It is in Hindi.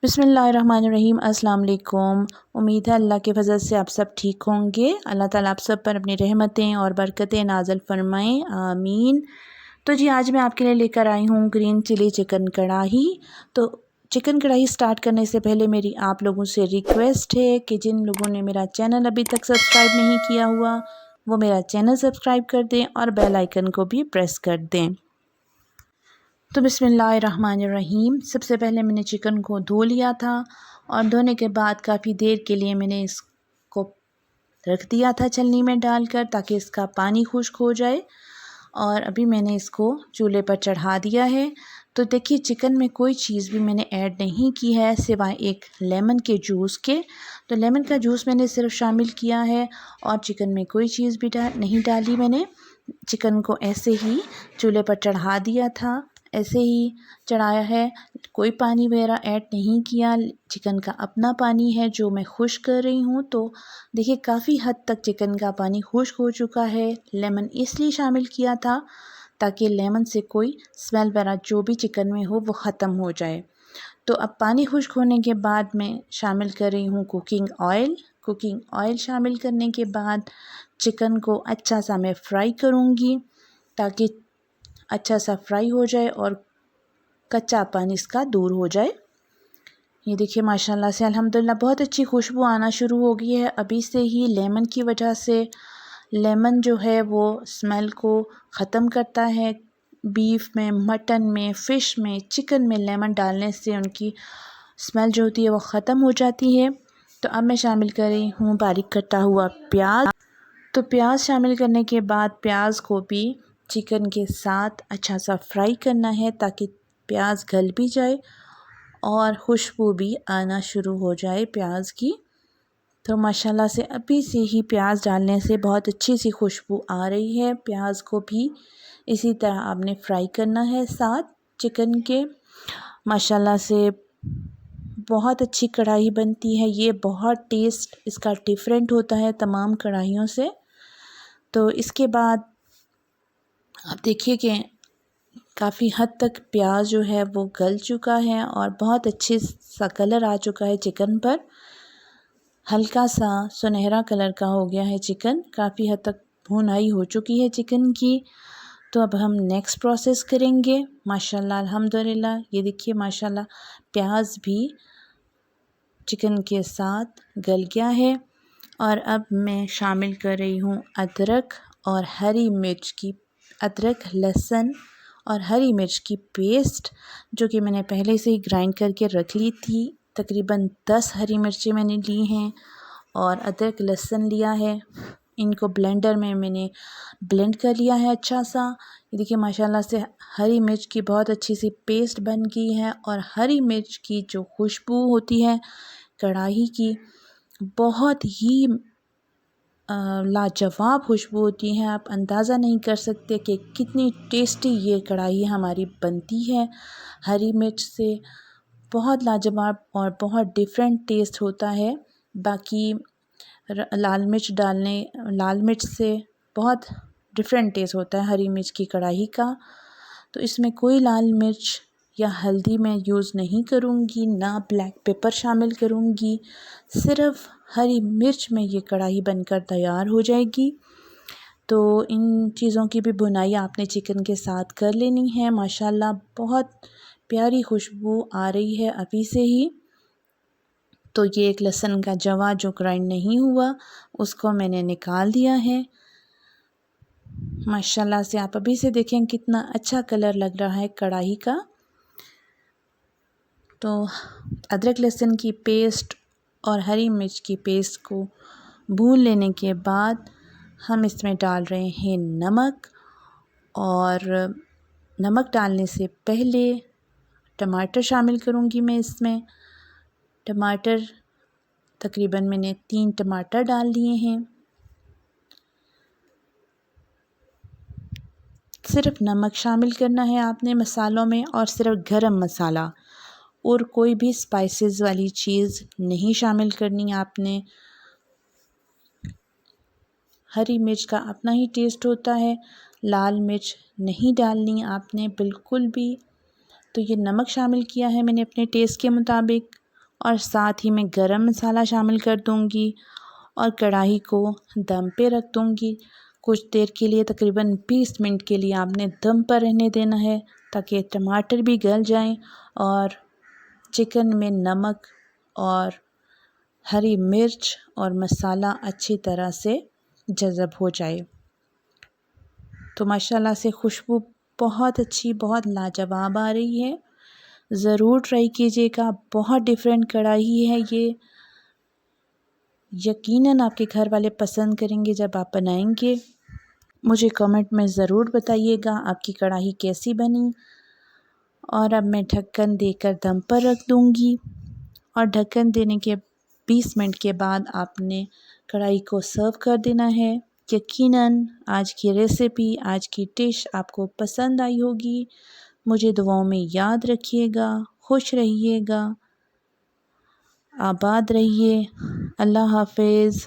बिस्मिल्लाहिर्रहमानिर्रहीम। अस्सलाम वालेकुम। उम्मीद है अल्लाह के फजल से आप सब ठीक होंगे। अल्लाह ताला आप सब पर अपनी रहमतें और बरकतें नाज़िल फरमाएँ, आमीन। तो जी आज मैं आपके लिए लेकर आई हूँ ग्रीन चिली चिकन कढ़ाही। तो चिकन कढ़ाही स्टार्ट करने से पहले मेरी आप लोगों से रिक्वेस्ट है कि जिन लोगों ने मेरा चैनल अभी तक सब्सक्राइब नहीं किया हुआ वो मेरा चैनल सब्सक्राइब कर दें और बेल आइकन को भी प्रेस कर दें। तो बिस्मिल्लाहिर्रहमानिर्रहीम। सबसे पहले मैंने चिकन को धो लिया था और धोने के बाद काफ़ी देर के लिए मैंने इसको रख दिया था छलनी में डालकर ताकि इसका पानी खुश्क हो जाए। और अभी मैंने इसको चूल्हे पर चढ़ा दिया है। तो देखिए चिकन में कोई चीज़ भी मैंने ऐड नहीं की है सिवाय एक लेमन के जूस के। तो लेमन का जूस मैंने सिर्फ शामिल किया है और चिकन में कोई चीज़ भी नहीं डाली मैंने। चिकन को ऐसे ही चूल्हे पर चढ़ा दिया था, ऐसे ही चढ़ाया है, कोई पानी वगैरह ऐड नहीं किया। चिकन का अपना पानी है जो मैं खुश्क कर रही हूँ। तो देखिए काफ़ी हद तक चिकन का पानी खुश्क हो चुका है। लेमन इसलिए शामिल किया था ताकि लेमन से कोई स्मेल वगैरह जो भी चिकन में हो वो ख़त्म हो जाए। तो अब पानी खुश्क होने के बाद मैं शामिल कर रही हूँ कुकिंग ऑयल। कुकिंग ऑयल शामिल करने के बाद चिकन को अच्छा सा मैं फ्राई करूँगी ताकि अच्छा सा फ्राई हो जाए और कच्चापन इसका दूर हो जाए। ये देखिए माशाल्लाह से अल्हम्दुलिल्लाह बहुत अच्छी खुशबू आना शुरू हो गई है अभी से ही। लेमन की वजह से लेमन जो है वो स्मेल को ख़त्म करता है। बीफ में, मटन में, फ़िश में, चिकन में लेमन डालने से उनकी स्मेल जो होती है वो ख़त्म हो जाती है। तो अब मैं शामिल कर रही हूँ बारीक कटा हुआ प्याज। तो प्याज शामिल करने के बाद प्याज को भी चिकन के साथ अच्छा सा फ्राई करना है ताकि प्याज गल भी जाए और खुशबू भी आना शुरू हो जाए प्याज की। तो माशाल्लाह से अभी से ही प्याज डालने से बहुत अच्छी सी खुशबू आ रही है। प्याज को भी इसी तरह आपने फ्राई करना है साथ चिकन के। माशाल्लाह से बहुत अच्छी कढ़ाई बनती है ये, बहुत टेस्ट इसका डिफरेंट होता है तमाम कढ़ाइयों से। तो इसके बाद आप देखिए कि काफ़ी हद तक प्याज जो है वो गल चुका है और बहुत अच्छे सा कलर आ चुका है चिकन पर। हल्का सा सुनहरा कलर का हो गया है चिकन, काफ़ी हद तक भुनाई हो चुकी है चिकन की। तो अब हम नेक्स्ट प्रोसेस करेंगे। माशाल्लाह अल्हम्दुलिल्लाह ये देखिए माशाल्लाह प्याज भी चिकन के साथ गल गया है। और अब मैं शामिल कर रही हूँ अदरक और हरी मिर्च की, अदरक, लहसुन और हरी मिर्च की पेस्ट जो कि मैंने पहले से ही ग्राइंड करके रख ली थी। तकरीबन 10 हरी मिर्चें मैंने ली हैं और अदरक लहसुन लिया है। इनको ब्लेंडर में मैंने ब्लेंड कर लिया है अच्छा सा। ये देखिए माशाल्लाह से हरी मिर्च की बहुत अच्छी सी पेस्ट बन गई है और हरी मिर्च की जो खुशबू होती है कढ़ाई की बहुत ही लाजवाब खुशबू होती है। आप अंदाज़ा नहीं कर सकते कि कितनी टेस्टी ये कढ़ाई हमारी बनती है। हरी मिर्च से बहुत लाजवाब और बहुत डिफरेंट टेस्ट होता है। बाकी लाल मिर्च से बहुत डिफरेंट टेस्ट होता है हरी मिर्च की कढ़ाई का। तो इसमें कोई लाल मिर्च या हल्दी मैं यूज़ नहीं करूँगी, ना ब्लैक पेपर शामिल करूँगी। सिर्फ़ हरी मिर्च में ये कढ़ाई बनकर तैयार हो जाएगी। तो इन चीज़ों की भी भुनाई आपने चिकन के साथ कर लेनी है। माशाल्लाह बहुत प्यारी खुशबू आ रही है अभी से ही। तो ये एक लहसुन का जवा जो ग्राइंड नहीं हुआ उसको मैंने निकाल दिया है। माशाल्लाह से आप अभी से देखें कितना अच्छा कलर लग रहा है कढ़ाई का। तो अदरक लहसुन की पेस्ट और हरी मिर्च की पेस्ट को भून लेने के बाद हम इसमें डाल रहे हैं नमक। और नमक डालने से पहले टमाटर शामिल करूँगी मैं इसमें। टमाटर तकरीबन मैंने 3 टमाटर डाल लिए हैं। सिर्फ नमक शामिल करना है आपने मसालों में और सिर्फ गरम मसाला और कोई भी स्पाइसेस वाली चीज़ नहीं शामिल करनी आपने। हरी मिर्च का अपना ही टेस्ट होता है, लाल मिर्च नहीं डालनी आपने बिल्कुल भी। तो ये नमक शामिल किया है मैंने अपने टेस्ट के मुताबिक। और साथ ही मैं गरम मसाला शामिल कर दूँगी और कढ़ाई को दम पे रख दूँगी। कुछ देर के लिए तकरीबन 20 मिनट के लिए आपने दम पर रहने देना है ताकि टमाटर भी गल जाएं और चिकन में नमक और हरी मिर्च और मसाला अच्छी तरह से जज़ब हो जाए। तो माशाल्लाह से खुशबू बहुत अच्छी, बहुत लाजवाब आ रही है। ज़रूर ट्राई कीजिएगा, बहुत डिफरेंट कढ़ाई है ये। यकीनन आपके घर वाले पसंद करेंगे जब आप बनाएंगे। मुझे कमेंट में ज़रूर बताइएगा आपकी कढ़ाई कैसी बनी। और अब मैं ढक्कन देकर दम पर रख दूँगी और ढक्कन देने के 20 मिनट के बाद आपने कढ़ाई को सर्व कर देना है। यकीनन आज की रेसिपी, आज की डिश आपको पसंद आई होगी। मुझे दुआओं में याद रखिएगा। खुश रहिएगा, आबाद रहिए। अल्लाह हाफ़िज़।